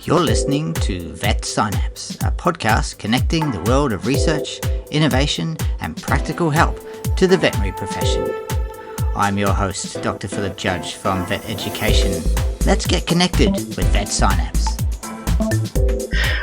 You're listening to Vet Synapse, a podcast connecting the world of research, innovation, and practical help to the veterinary profession. I'm your host, Dr. Philip Judge from Vet Education. Let's get connected with Vet Synapse.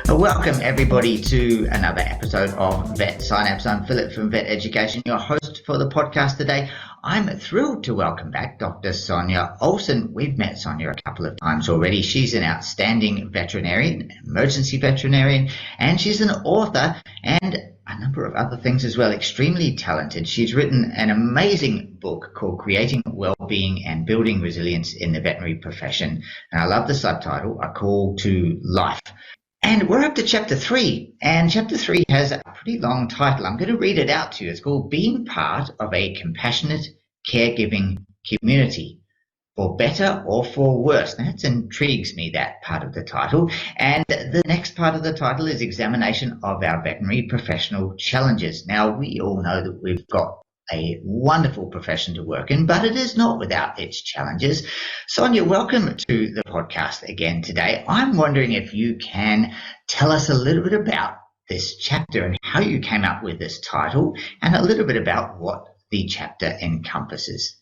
Welcome everybody to another episode of Vet Synapse. I'm Philip from Vet Education, your host for the podcast today. I'm thrilled to welcome back Dr. Sonja Olson. We've met Sonja a couple of times already. She's an outstanding veterinarian, emergency veterinarian, and she's an author and a number of other things as well. Extremely talented. She's written an amazing book called Creating Wellbeing and Building Resilience in the Veterinary Profession. And I love the subtitle, A Call to Life. And we're up to chapter 3, and chapter 3 has a pretty long title. I'm going to read it out to you. It's called Being Part of a Compassionate Caregiving Community, for better or for worse. That intrigues me, that part of the title. And the next part of the title is Examination of Our Veterinary Professional Challenges. Now, we all know that we've got a wonderful profession to work in, but it is not without its challenges. Sonja, welcome to the podcast again today. I'm wondering if you can tell us a little bit about this chapter and how you came up with this title, and a little bit about what the chapter encompasses.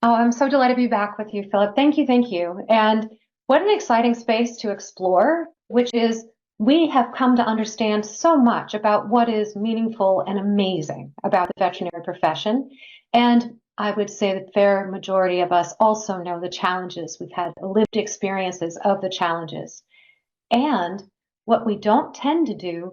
Oh, I'm so delighted to be back with you, Philip. Thank you. And what an exciting space to explore, which is we have come to understand so much about what is meaningful and amazing about the veterinary profession. And I would say the fair majority of us also know the challenges. We've had lived experiences of the challenges. And what we don't tend to do,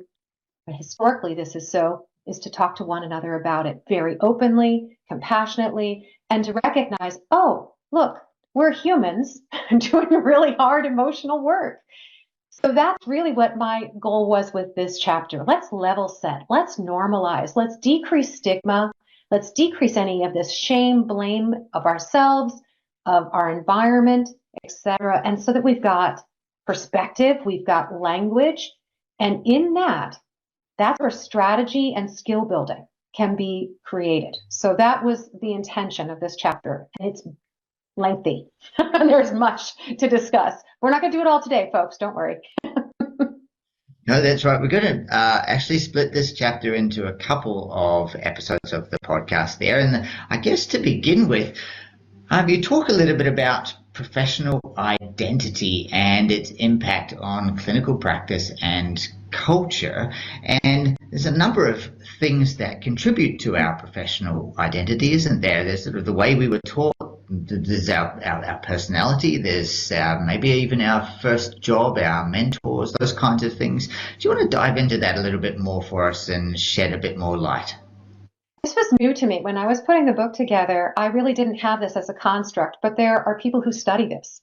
but historically this is so, is to talk to one another about it very openly, compassionately, and to recognize, oh, look, we're humans doing really hard emotional work. So that's really what my goal was with this chapter. Let's level set. Let's normalize. Let's decrease stigma. Let's decrease any of this shame, blame of ourselves, of our environment, etc. And so that we've got perspective, we've got language, and in that's where strategy and skill building can be created. So that was the intention of this chapter. And it's lengthy. There's much to discuss. We're not going to do it all today, folks. Don't worry. No, that's right. We're going to actually split this chapter into a couple of episodes of the podcast there. And I guess to begin with, you talk a little bit about professional identity and its impact on clinical practice and culture. And there's a number of things that contribute to our professional identity, isn't there? There's sort of the way we were taught. There's our personality, there's maybe even our first job, our mentors, those kinds of things. Do you want to dive into that a little bit more for us and shed a bit more light? This was new to me. When I was putting the book together, I really didn't have this as a construct, but there are people who study this.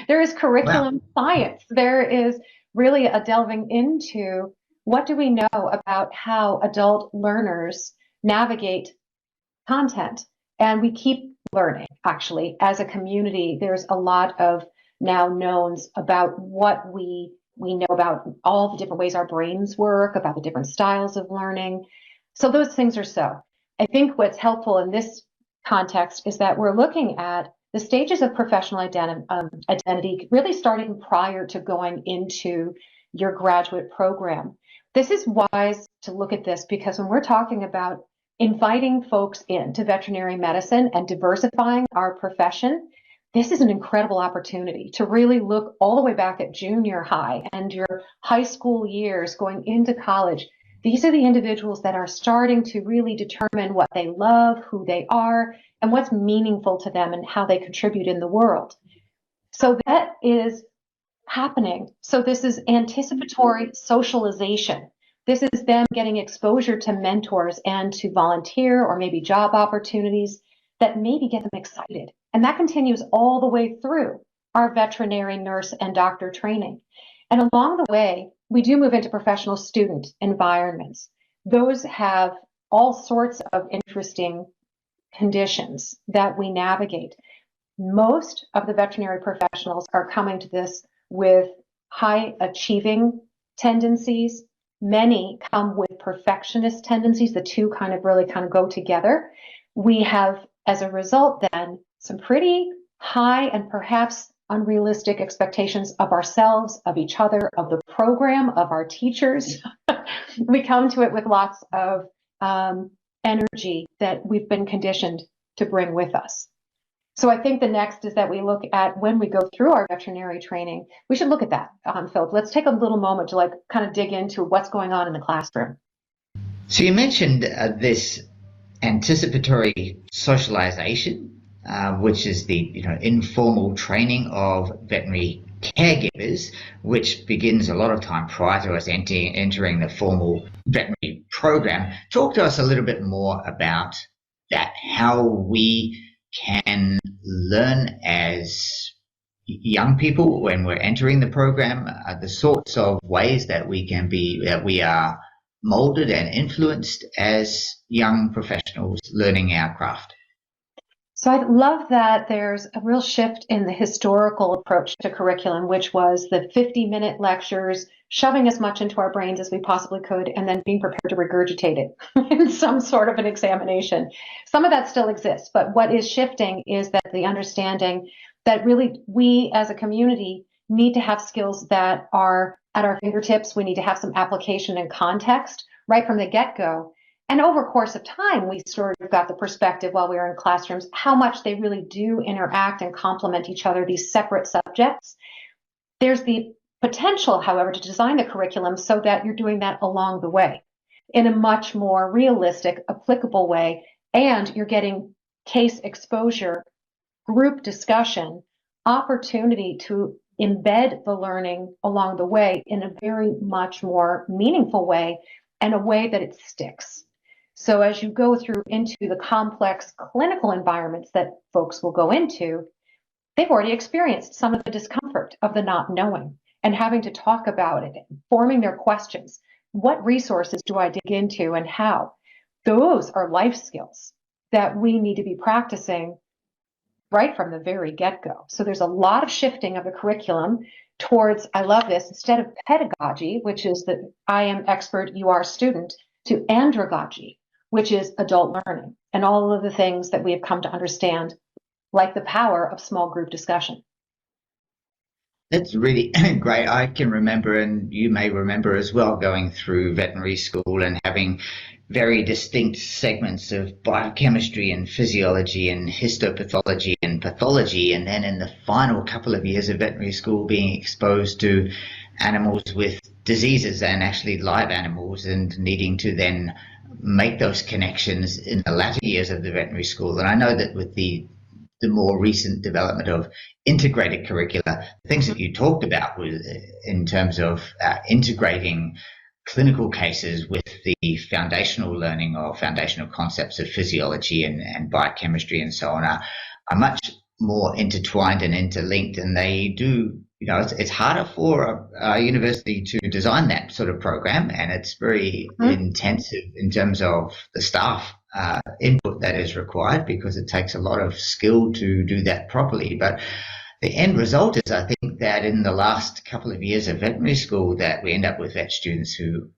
There is curriculum science. There is really a delving into what do we know about how adult learners navigate content. And we keep learning, actually, as a community. There's a lot of now knowns about what we know about all the different ways our brains work, about the different styles of learning. So those things are so. I think what's helpful in this context is that we're looking at the stages of professional identity really starting prior to going into your graduate program. This is wise to look at this because when we're talking about inviting folks into veterinary medicine and diversifying our profession, this is an incredible opportunity to really look all the way back at junior high and your high school years going into college. These are the individuals that are starting to really determine what they love, who they are, and what's meaningful to them and how they contribute in the world. So that is happening. So this is anticipatory socialization. This is them getting exposure to mentors and to volunteer or maybe job opportunities that maybe get them excited. And that continues all the way through our veterinary nurse and doctor training. And along the way, we do move into professional student environments. Those have all sorts of interesting conditions that we navigate. Most of the veterinary professionals are coming to this with high achieving tendencies. Many come with perfectionist tendencies. The two really go together. We have, as a result, then, some pretty high and perhaps unrealistic expectations of ourselves, of each other, of the program, of our teachers. We come to it with lots of energy that we've been conditioned to bring with us. So I think the next is that we look at when we go through our veterinary training, we should look at that, Philip. Let's take a little moment to kind of dig into what's going on in the classroom. So you mentioned this anticipatory socialization, which is the informal training of veterinary caregivers, which begins a lot of time prior to us entering the formal veterinary program. Talk to us a little bit more about that, how we can learn as young people when we're entering the program, the sorts of ways that we are molded and influenced as young professionals learning our craft. So I love that there's a real shift in the historical approach to curriculum, which was the 50-minute lectures, shoving as much into our brains as we possibly could, and then being prepared to regurgitate it in some sort of an examination. Some of that still exists, but what is shifting is that the understanding that really we as a community need to have skills that are at our fingertips. We need to have some application and context right from the get-go. And over a course of time, we sort of got the perspective while we were in classrooms, how much they really do interact and complement each other, these separate subjects. There's the potential, however, to design the curriculum so that you're doing that along the way in a much more realistic, applicable way, and you're getting case exposure, group discussion, opportunity to embed the learning along the way in a very much more meaningful way and a way that it sticks. So as you go through into the complex clinical environments that folks will go into, they've already experienced some of the discomfort of the not knowing and having to talk about it, forming their questions. What resources do I dig into and how? Those are life skills that we need to be practicing right from the very get-go. So there's a lot of shifting of the curriculum towards, I love this, instead of pedagogy, which is that I am expert, you are student, to andragogy, which is adult learning, and all of the things that we have come to understand, like the power of small group discussion. That's really great. I can remember, and you may remember as well, going through veterinary school and having very distinct segments of biochemistry and physiology and histopathology and pathology, and then in the final couple of years of veterinary school being exposed to animals with diseases and actually live animals, and needing to then make those connections in the latter years of the veterinary school. And I know that with the more recent development of integrated curricula, the things that you talked about was in terms of integrating clinical cases with the foundational learning or foundational concepts of physiology and biochemistry and so on are much more intertwined and interlinked, and they do, it's harder for a university to design that sort of program, and it's very intensive in terms of the staff input that is required, because it takes a lot of skill to do that properly. But the end result is, I think, that in the last couple of years of veterinary school that we end up with vet students who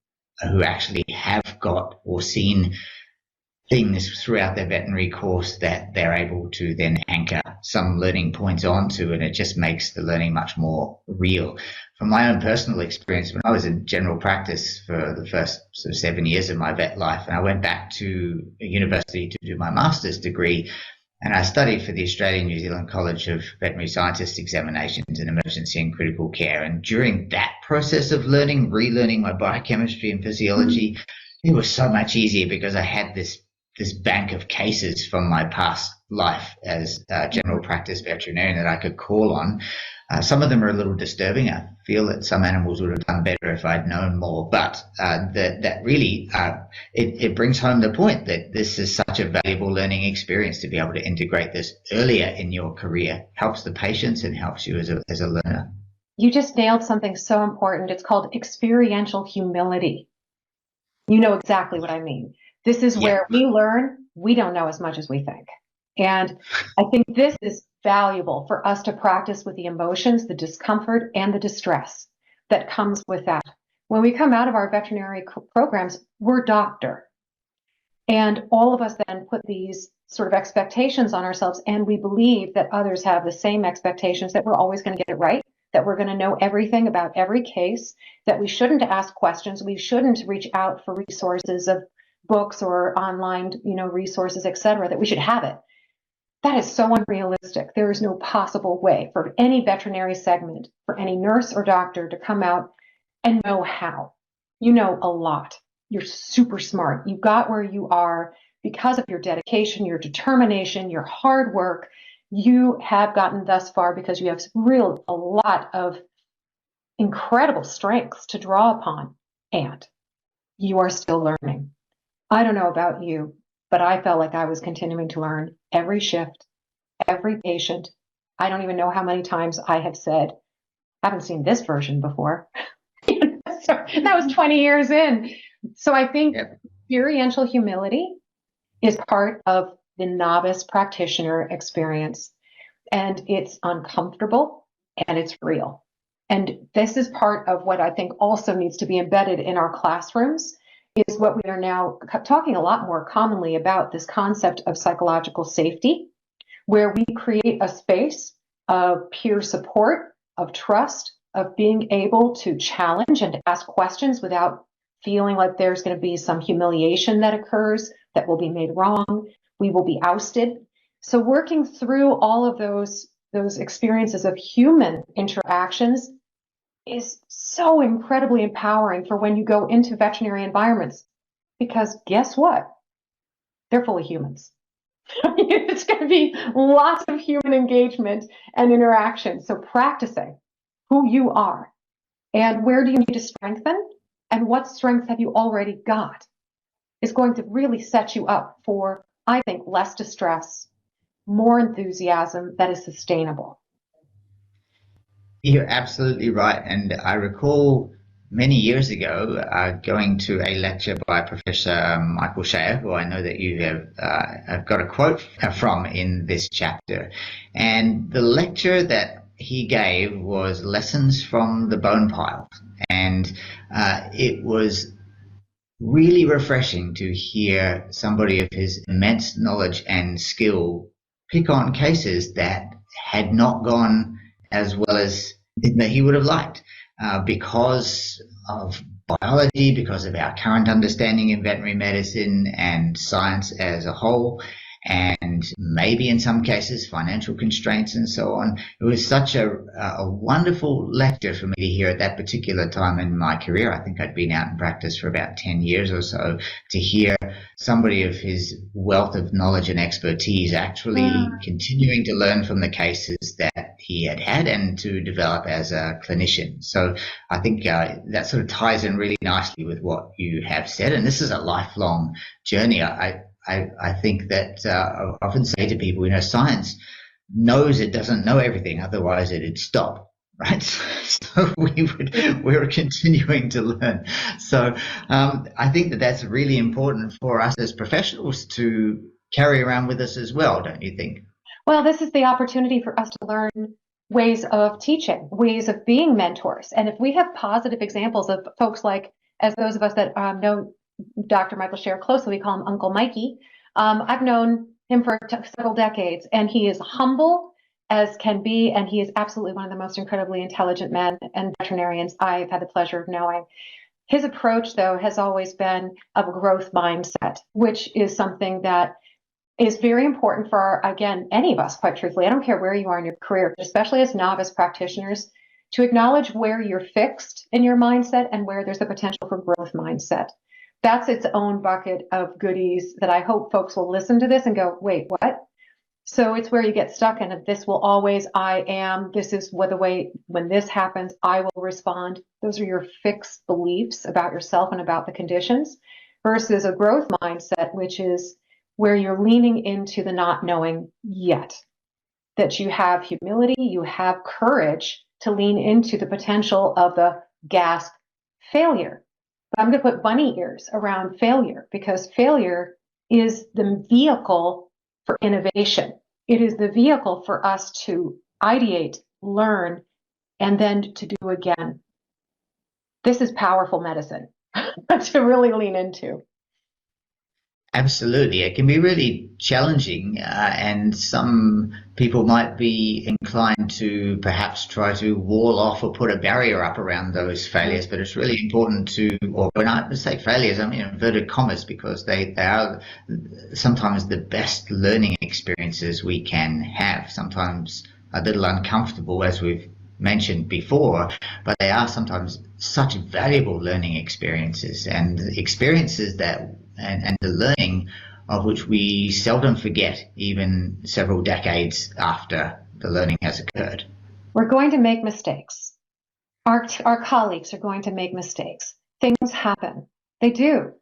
actually have got or seen things throughout their veterinary course that they're able to then anchor some learning points onto, and it just makes the learning much more real. From my own personal experience, when I was in general practice for the first sort of 7 years of my vet life, and I went back to a university to do my master's degree, and I studied for the Australian New Zealand College of Veterinary Scientists examinations in emergency and critical care. And during that process of relearning my biochemistry and physiology, it was so much easier because I had this bank of cases from my past life as a general practice veterinarian that I could call on. Some of them are a little disturbing. I feel that some animals would have done better if I'd known more, but that really, it brings home the point that this is such a valuable learning experience to be able to integrate this earlier in your career. Helps the patients and helps you as a learner. You just nailed something so important. It's called experiential humility. You know exactly what I mean. This is where we learn we don't know as much as we think. And I think this is valuable for us to practice with the emotions, the discomfort, and the distress that comes with that. When we come out of our veterinary programs, we're doctor. And all of us then put these sort of expectations on ourselves, and we believe that others have the same expectations, that we're always going to get it right, that we're going to know everything about every case, that we shouldn't ask questions, we shouldn't reach out for resources of books or online, resources, etc., that we should have it. That is so unrealistic. There is no possible way for any veterinary segment, for any nurse or doctor to come out and know how. You know a lot. You're super smart. You got where you are because of your dedication, your determination, your hard work. You have gotten thus far because you have a lot of incredible strengths to draw upon, and you are still learning. I don't know about you, but I felt like I was continuing to learn every shift, every patient. I don't even know how many times I have said, I haven't seen this version before. So that was 20 years in. So I think experiential humility is part of the novice practitioner experience. And it's uncomfortable and it's real. And this is part of what I think also needs to be embedded in our classrooms, is what we are now talking a lot more commonly about, this concept of psychological safety, where we create a space of peer support, of trust, of being able to challenge and to ask questions without feeling like there's going to be some humiliation that occurs, that will be made wrong, we will be ousted. So working through all of those experiences of human interactions is so incredibly empowering for when you go into veterinary environments, because guess what? They're full of humans. It's going to be lots of human engagement and interaction. So practicing who you are and where do you need to strengthen and what strengths have you already got is going to really set you up for, I think, less distress, more enthusiasm that is sustainable. You're absolutely right. And I recall many years ago going to a lecture by Professor Michael Shea, who I know that you have got a quote from in this chapter. And the lecture that he gave was Lessons from the Bone Pile. And it was really refreshing to hear somebody of his immense knowledge and skill pick on cases that had not gone as well as that he would have liked because of biology, because of our current understanding in veterinary medicine and science as a whole, and maybe in some cases financial constraints and so on. It was such a wonderful lecture for me to hear at that particular time in my career. I think I'd been out in practice for about 10 years or so, to hear somebody of his wealth of knowledge and expertise actually continuing to learn from the cases that he had had and to develop as a clinician. So I think that sort of ties in really nicely with what you have said. And this is a lifelong journey. I think that I often say to people, science knows it doesn't know everything, otherwise it'd stop, right? So we're continuing to learn. So I think that that's really important for us as professionals to carry around with us as well, don't you think? Well, this is the opportunity for us to learn ways of teaching, ways of being mentors. And if we have positive examples of folks like, as those of us that know Dr. Michael Shea closely, we call him Uncle Mikey. I've known him for several decades, and he is humble as can be, and he is absolutely one of the most incredibly intelligent men and veterinarians I've had the pleasure of knowing. His approach, though, has always been of a growth mindset, which is something that is very important for, again, any of us, quite truthfully. I don't care where you are in your career, but especially as novice practitioners, to acknowledge where you're fixed in your mindset and where there's the potential for growth mindset. That's its own bucket of goodies that I hope folks will listen to this and go, wait, what? So it's where you get stuck in it. This will always, I am, this is what the way, when this happens, I will respond. Those are your fixed beliefs about yourself and about the conditions, versus a growth mindset, which is where you're leaning into the not knowing yet, that you have humility, you have courage to lean into the potential of the gasp failure. But I'm going to put bunny ears around failure, because failure is the vehicle for innovation. It is the vehicle for us to ideate, learn, and then to do again. This is powerful medicine to really lean into. Absolutely. It can be really challenging, and some people might be inclined to perhaps try to wall off or put a barrier up around those failures. But it's really important to, or when I say failures, I mean inverted commas, because they are sometimes the best learning experiences we can have. Sometimes a little uncomfortable, as we've mentioned before, but they are sometimes such valuable learning experiences, and experiences that and the learning of which we seldom forget even several decades after the learning has occurred. We're going to make mistakes. Our colleagues are going to make mistakes. Things happen. They do.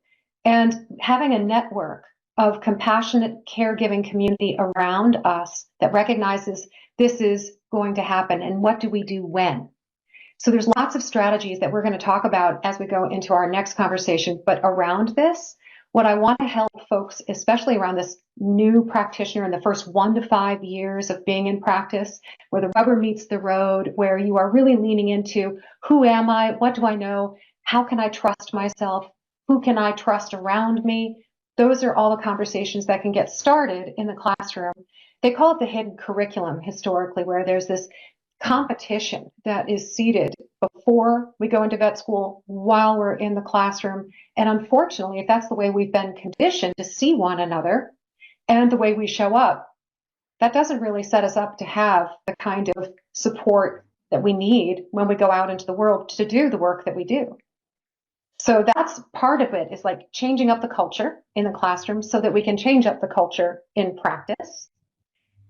And having a network of compassionate caregiving community around us that recognizes this is going to happen and what do we do when. So there's lots of strategies that we're going to talk about as we go into our next conversation. But around this, what I want to help folks, especially around this new practitioner in the first 1 to 5 years of being in practice, where the rubber meets the road, where you are really leaning into who am I? What do I know? How can I trust myself? Who can I trust around me? Those are all the conversations that can get started in the classroom. They call it the hidden curriculum historically, where there's this competition that is seated before we go into vet school, while we're in the classroom. And unfortunately, if that's the way we've been conditioned to see one another and the way we show up, that doesn't really set us up to have the kind of support that we need when we go out into the world to do the work that we do. So that's part of it, is like changing up the culture in the classroom so that we can change up the culture in practice.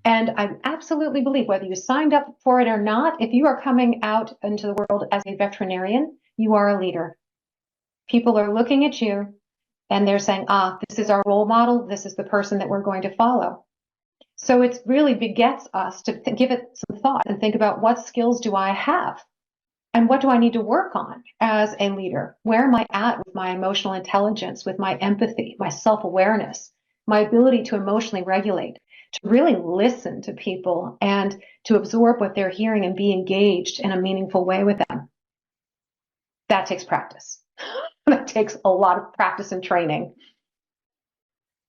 And I absolutely believe, whether you signed up for it or not, if you are coming out into the world as a veterinarian, you are a leader. People are looking at you and they're saying, this is our role model. This is the person that we're going to follow. So it really begets us to give it some thought and think about, what skills do I have? And what do I need to work on as a leader? Where am I at with my emotional intelligence, with my empathy, my self-awareness, my ability to emotionally regulate, to really listen to people and to absorb what they're hearing and be engaged in a meaningful way with them? That takes practice. That takes a lot of practice and training.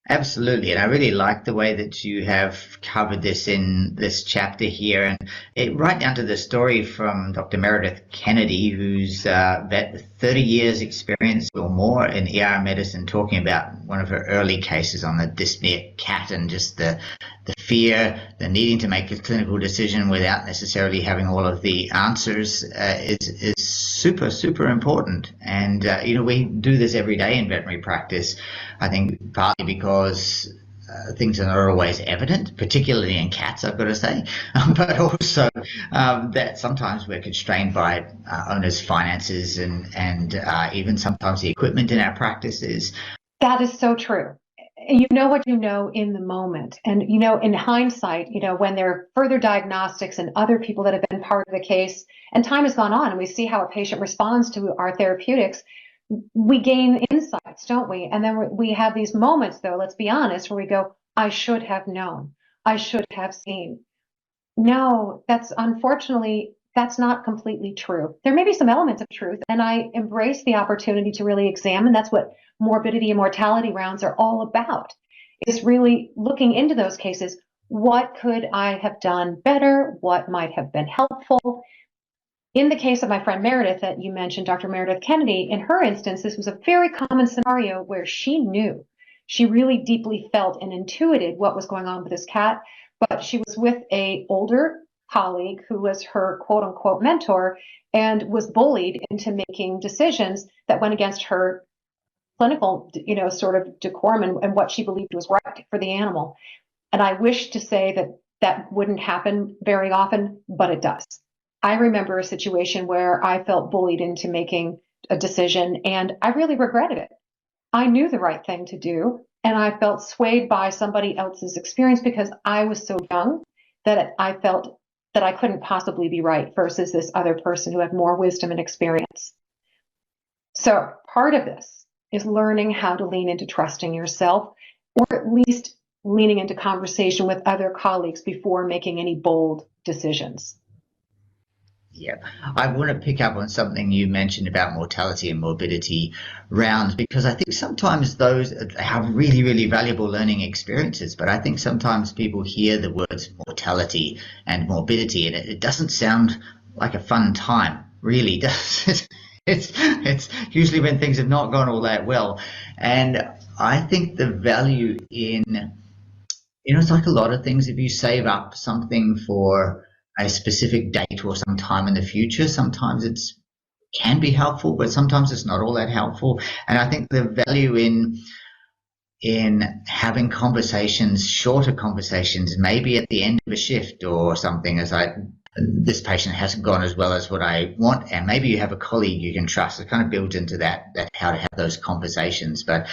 Absolutely. And I really like the way that you have covered this in this chapter here, and right down to the story from Dr. Meredith Kennedy, who's vet with 30 years experience or more in ER medicine, talking about one of her early cases on the dyspneic cat, and just the fear, the needing to make a clinical decision without necessarily having all of the answers is super, super important. And, we do this every day in veterinary practice, I think partly because things are not always evident, particularly in cats, I've got to say, but also that sometimes we're constrained by owners' finances and even sometimes the equipment in our practices. That is so true. You know what you know in the moment. And, in hindsight, when there are further diagnostics and other people that have been part of the case and time has gone on and we see how a patient responds to our therapeutics, we gain insights, don't we? And then we have these moments, though, let's be honest, where we go, I should have known. I should have seen. No, that's not completely true. There may be some elements of truth, and I embrace the opportunity to really examine. That's what morbidity and mortality rounds are all about, is really looking into those cases. What could I have done better? What might have been helpful? In the case of my friend Meredith that you mentioned, Dr. Meredith Kennedy, in her instance, this was a very common scenario where she knew. She really deeply felt and intuited what was going on with this cat, but she was with an older colleague who was her quote unquote mentor and was bullied into making decisions that went against her clinical, sort of decorum and what she believed was right for the animal. And I wish to say that that wouldn't happen very often, but it does. I remember a situation where I felt bullied into making a decision and I really regretted it. I knew the right thing to do and I felt swayed by somebody else's experience because I was so young that I felt that I couldn't possibly be right versus this other person who had more wisdom and experience. So part of this is learning how to lean into trusting yourself, or at least leaning into conversation with other colleagues before making any bold decisions. Yeah, I want to pick up on something you mentioned about mortality and morbidity rounds because I think sometimes those have really, really valuable learning experiences. But I think sometimes people hear the words mortality and morbidity and it doesn't sound like a fun time, really, does it? It's usually when things have not gone all that well. And I think the value in it's like a lot of things. If you save up something for a specific date or some time in the future, sometimes it's can be helpful, but sometimes it's not all that helpful. And I think the value in having conversations, shorter conversations, maybe at the end of a shift or something, as I this patient hasn't gone as well as what I want, and maybe you have a colleague you can trust. It kind of builds into that how to have those conversations. But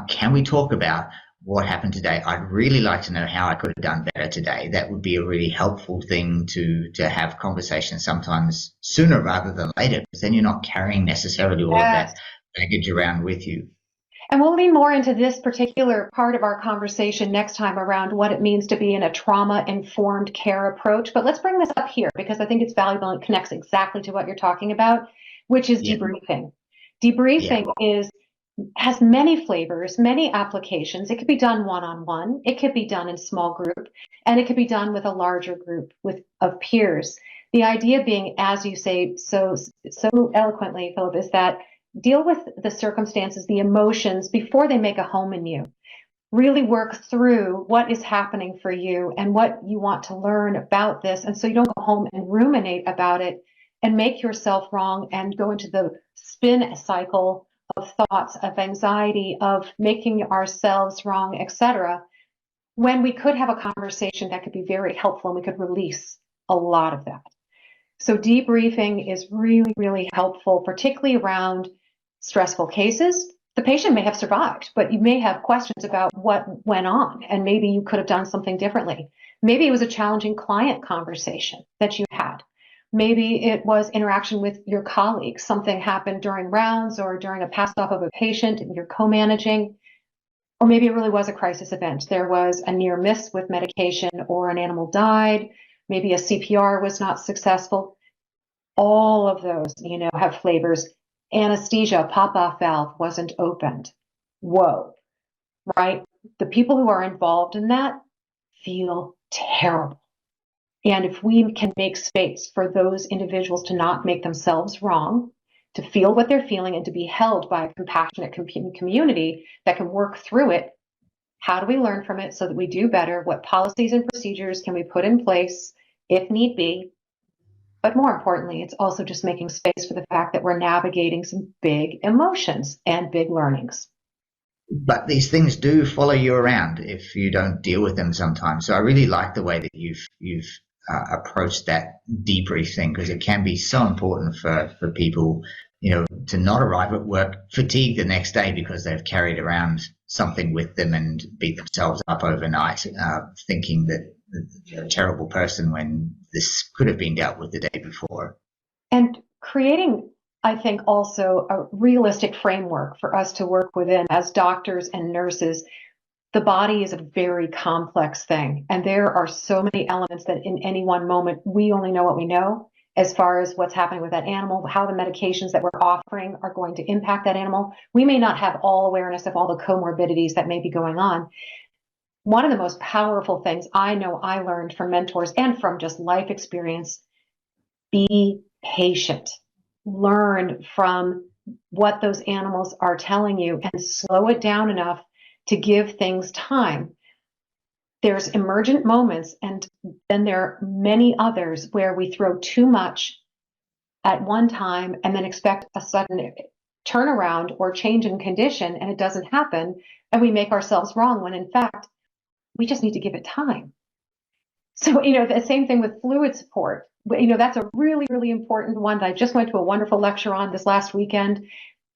can we talk about what happened today? I'd really like to know how I could have done better today. That would be a really helpful thing to have conversations sometimes sooner rather than later, because then you're not carrying necessarily all of Yes. that baggage around with you. And we'll lean more into this particular part of our conversation next time around what it means to be in a trauma-informed care approach. But let's bring this up here because I think it's valuable and it connects exactly to what you're talking about, which is Yeah, debriefing. yeah. Debriefing has many flavors, many applications. It could be done one-on-one, it could be done in small group, and it could be done with a larger group of peers. The idea being, as you say so eloquently, Philip, is that deal with the circumstances, the emotions before they make a home in you. Really work through what is happening for you and what you want to learn about this. And so you don't go home and ruminate about it and make yourself wrong and go into the spin cycle of thoughts, of anxiety, of making ourselves wrong, etc. When we could have a conversation that could be very helpful and we could release a lot of that. So debriefing is really, really helpful, particularly around stressful cases. The patient may have survived, but you may have questions about what went on, and maybe you could have done something differently. Maybe it was a challenging client conversation that you had. Maybe it was interaction with your colleagues. Something happened during rounds or during a pass off of a patient and you're co-managing. Or maybe it really was a crisis event. There was a near miss with medication or an animal died. Maybe a CPR was not successful. All of those, have flavors. Anesthesia, pop-off valve wasn't opened. Whoa, right? The people who are involved in that feel terrible. And if we can make space for those individuals to not make themselves wrong, to feel what they're feeling and to be held by a compassionate community that can work through it, how do we learn from it so that we do better? What policies and procedures can we put in place if need be? But more importantly, it's also just making space for the fact that we're navigating some big emotions and big learnings. But these things do follow you around if you don't deal with them sometimes. So I really like the way that you've approached that debrief thing because it can be so important for people, to not arrive at work fatigued the next day because they've carried around something with them and beat themselves up overnight, thinking that they're a terrible person when this could have been dealt with the day before. And creating, I think, also a realistic framework for us to work within as doctors and nurses. The body is a very complex thing, and there are so many elements that in any one moment, we only know what we know as far as what's happening with that animal, how the medications that we're offering are going to impact that animal. We may not have all awareness of all the comorbidities that may be going on. One of the most powerful things I know I learned from mentors and from just life experience, be patient. Learn from what those animals are telling you and slow it down enough to give things time. There's emergent moments, and then there are many others where we throw too much at one time and then expect a sudden turnaround or change in condition, and it doesn't happen, and we make ourselves wrong when in fact we just need to give it time. So, the same thing with fluid support. That's a really, really important one that I just went to a wonderful lecture on this last weekend.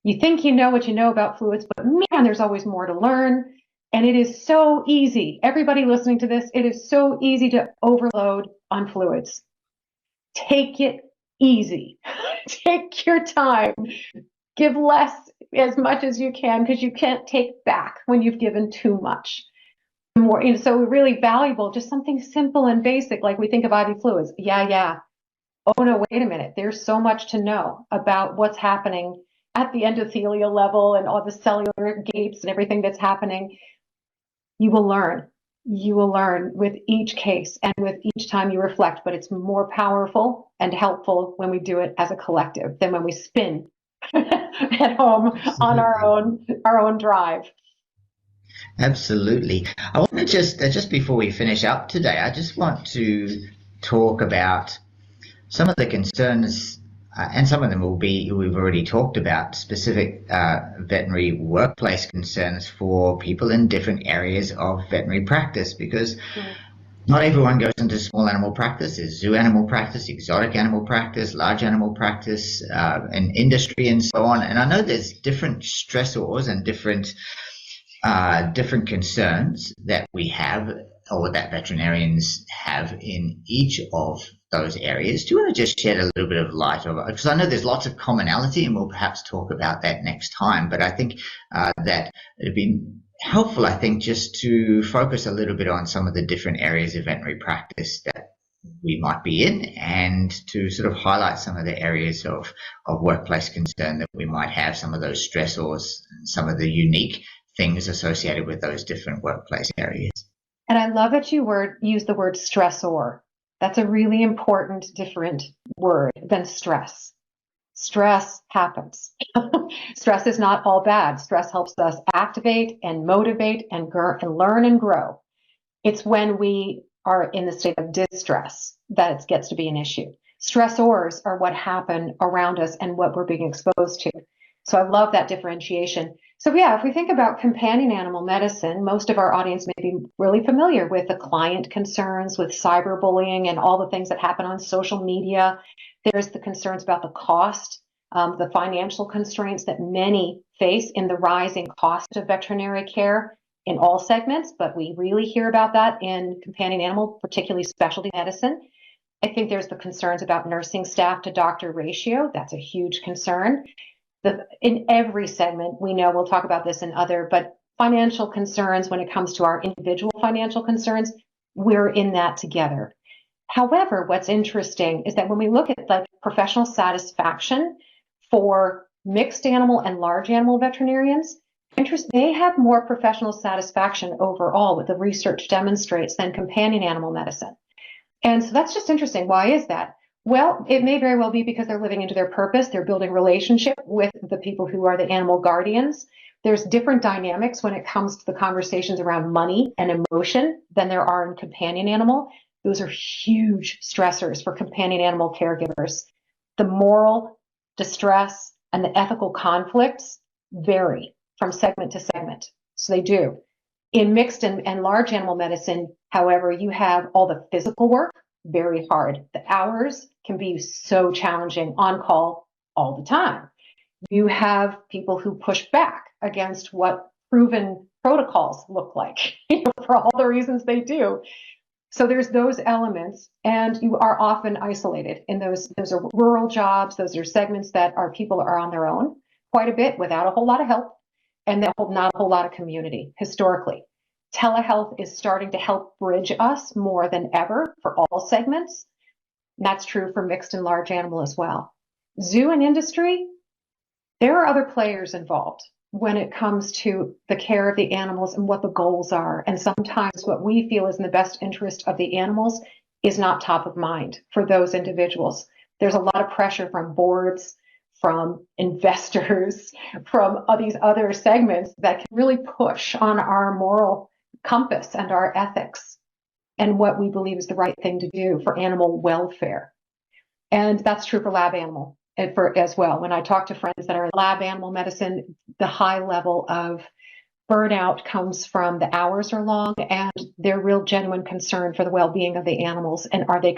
You think you know what you know about fluids, but man, there's always more to learn. And it is so easy. Everybody listening to this, it is so easy to overload on fluids. Take it easy. Take your time. Give less as much as you can because you can't take back when you've given too much. More, so really valuable, just something simple and basic, like we think of IV fluids. Yeah. oh no, wait a minute, there's so much to know about what's happening at the endothelial level and all the cellular gates and everything that's happening. You will learn. You will learn with each case and with each time you reflect, but it's more powerful and helpful when we do it as a collective than when we spin at home on Absolutely. our own drive. Absolutely. I want to just before we finish up today, I just want to talk about some of the concerns, and some of them we've already talked about, specific veterinary workplace concerns for people in different areas of veterinary practice, because not everyone goes into small animal practice. There's zoo animal practice, exotic animal practice, large animal practice, and industry and so on. And I know there's different stressors and different concerns that we have or that veterinarians have in each of those areas. Do you want to just shed a little bit of light over it? Because I know there's lots of commonality, and we'll perhaps talk about that next time. But I think that it'd be helpful, I think, just to focus a little bit on some of the different areas of veterinary practice that we might be in, and to sort of highlight some of the areas of workplace concern that we might have, some of those stressors, some of the unique things associated with those different workplace areas. And I love that you use the word stressor. That's a really important, different word than stress. Stress happens. Stress is not all bad. Stress helps us activate and motivate and learn and grow. It's when we are in the state of distress that it gets to be an issue. Stressors are what happen around us and what we're being exposed to. So I love that differentiation. So yeah, if we think about companion animal medicine, most of our audience may be really familiar with the client concerns, with cyberbullying and all the things that happen on social media. There's the concerns about the cost, the financial constraints that many face in the rising cost of veterinary care in all segments, but we really hear about that in companion animal, particularly specialty medicine. I think there's the concerns about nursing staff to doctor ratio. That's a huge concern. In every segment, we know we'll talk about this in other, but financial concerns when it comes to our individual financial concerns, we're in that together. However, what's interesting is that when we look at like professional satisfaction for mixed animal and large animal veterinarians, they have more professional satisfaction overall, what the research demonstrates, than companion animal medicine. And so that's just interesting. Why is that? Well, it may very well be because they're living into their purpose. They're building relationship with the people who are the animal guardians. There's different dynamics when it comes to the conversations around money and emotion than there are in companion animal. Those are huge stressors for companion animal caregivers. The moral distress and the ethical conflicts vary from segment to segment. So they do. In mixed and large animal medicine, however, you have all the physical work, very hard. The hours can be so challenging, on call all the time. You have people who push back against what proven protocols look like, for all the reasons they do. So there's those elements, and you are often isolated in those are rural jobs. Those are segments that our people are on their own quite a bit without a whole lot of help, and not a whole lot of community historically. Telehealth is starting to help bridge us more than ever for all segments. And that's true for mixed and large animal as well. Zoo and industry, there are other players involved when it comes to the care of the animals and what the goals are. And sometimes what we feel is in the best interest of the animals is not top of mind for those individuals. There's a lot of pressure from boards, from investors, from these other segments that can really push on our moral compass and our ethics and what we believe is the right thing to do for animal welfare. And that's true for lab animal as well. When I talk to friends that are in lab animal medicine, the high level of burnout comes from the hours are long and their real genuine concern for the well-being of the animals, and are they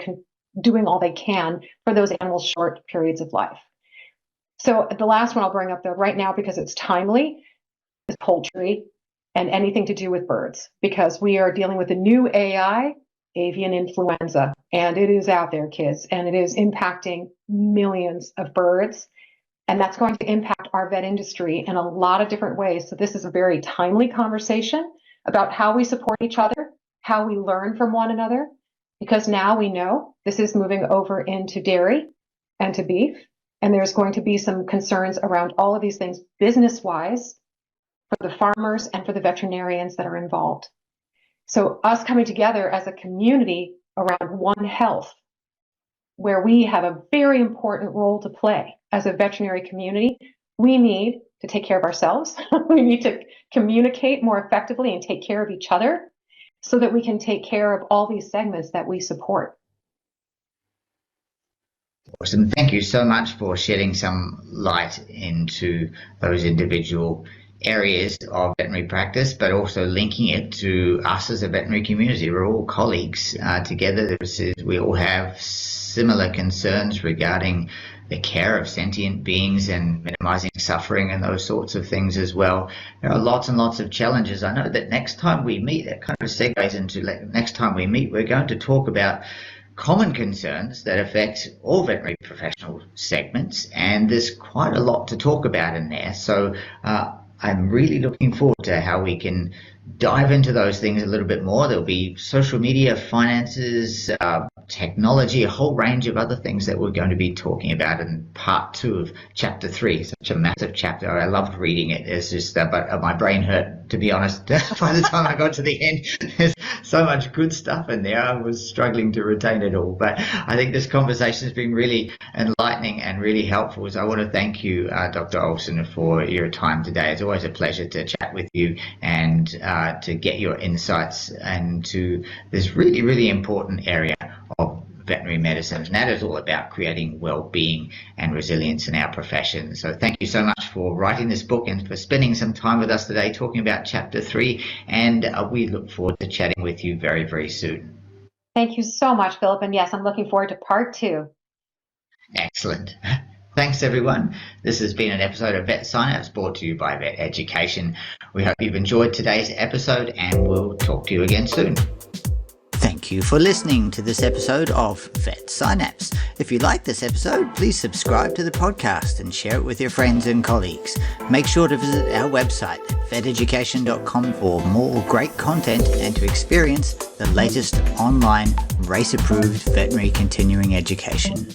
doing all they can for those animals' short periods of life. So the last one I'll bring up though right now, because it's timely, is poultry and anything to do with birds, because we are dealing with a new AI, avian influenza, and it is out there, kids, and it is impacting millions of birds, and that's going to impact our vet industry in a lot of different ways. So this is a very timely conversation about how we support each other, how we learn from one another, because now we know this is moving over into dairy and to beef. And there's going to be some concerns around all of these things business-wise for the farmers and for the veterinarians that are involved. So us coming together as a community around One Health, where we have a very important role to play as a veterinary community, we need to take care of ourselves. We need to communicate more effectively and take care of each other so that we can take care of all these segments that we support. Awesome. Thank you so much for shedding some light into those individual areas of veterinary practice, but also linking it to us as a veterinary community. We're all colleagues together. We all have similar concerns regarding the care of sentient beings and minimizing suffering and those sorts of things as well. There are lots and lots of challenges. I know that next time we meet, that kind of segues into next time we meet, we're going to talk about common concerns that affect all veterinary professional segments, and there's quite a lot to talk about in there. So I'm really looking forward to how we can dive into those things a little bit more. There'll be social media, finances, technology, a whole range of other things that we're going to be talking about in part 2 of chapter 3. Such a massive chapter. I loved reading it. It's just, but my brain hurt, to be honest, by the time I got to the end. There's so much good stuff in there. I was struggling to retain it all. But I think this conversation has been really enlightening and really helpful. So I want to thank you, Dr. Olson, for your time today. It's always a pleasure to chat with you and to get your insights into this really, really important area of veterinary medicine, and that is all about creating well-being and resilience in our profession. So thank you so much for writing this book and for spending some time with us today talking about chapter 3, and we look forward to chatting with you very, very soon. Thank you so much, Philip, and yes, I'm looking forward to part 2. Excellent. Thanks, everyone. This has been an episode of Vet Synapse brought to you by Vet Education. We hope you've enjoyed today's episode, and we'll talk to you again soon. Thank you for listening to this episode of Vet Synapse. If you like this episode, please subscribe to the podcast and share it with your friends and colleagues. Make sure to visit our website at veteducation.com for more great content and to experience the latest online race-approved veterinary continuing education.